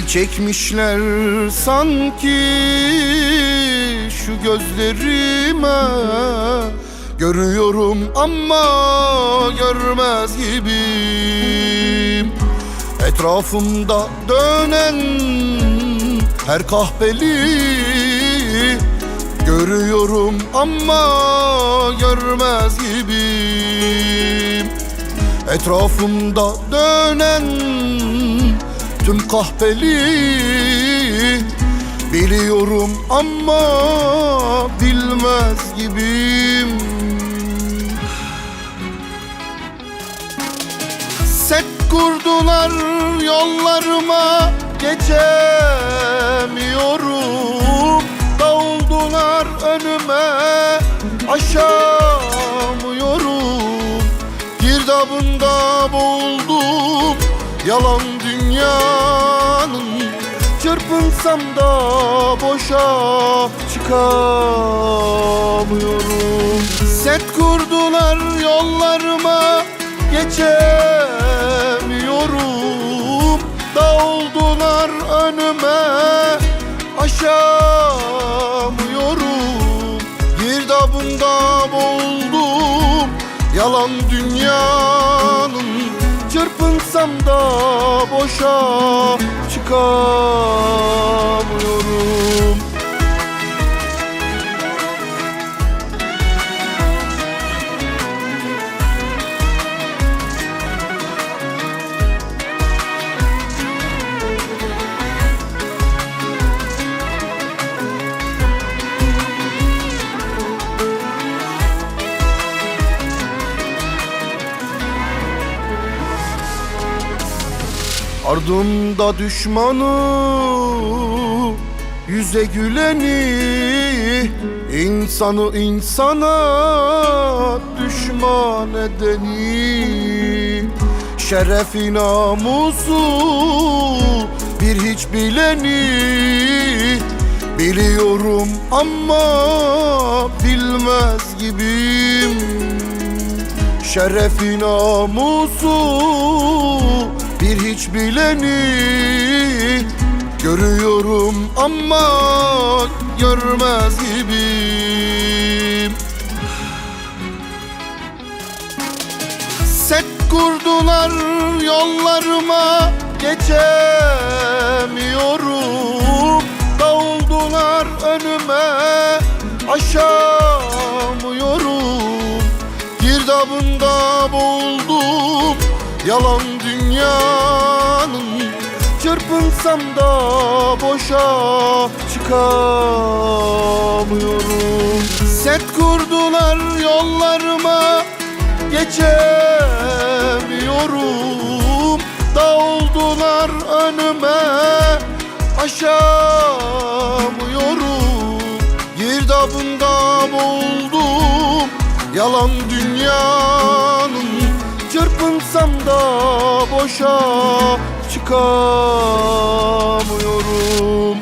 Dil çekmişler sanki şu gözlerime. Görüyorum ama görmez gibiyim. Etrafımda dönen her kahpeli görüyorum ama görmez gibiyim. Etrafımda dönen tüm kahpeli biliyorum ama bilmez gibiyim. Set kurdular yollarıma, geçemiyorum. Davuldular önüme, aşamıyorum. Girdabında boğuldum yalan dünyanın. Çırpınsam da boşa çıkamıyorum. Set kurdular yollarıma, geçemiyorum. Davuldular önüme, aşamıyorum. Girdabında boğuldum yalan dünyanın. Çırpınsam da boşa çıkamıyorum. Ardımda düşmanı, yüze güleni, insanı insana düşman edeni, şerefi namusu bir hiç bileni biliyorum ama bilmez gibiyim. Şerefi namusu bir hiç bileni görüyorum ama görmez gibiyim. Set kurdular yollarıma, geçemiyorum. Davuldular önüme, aşamıyorum. Girdabında boğuldum yalan dünyanın. Çırpınsam da boşa çıkamıyorum. Set kurdular yollarıma, geçemiyorum. Davuldular önüme, aşamıyorum. Girdabında boğuldum yalan dünyanın. Çırpınsam da boşa çıkamıyorum.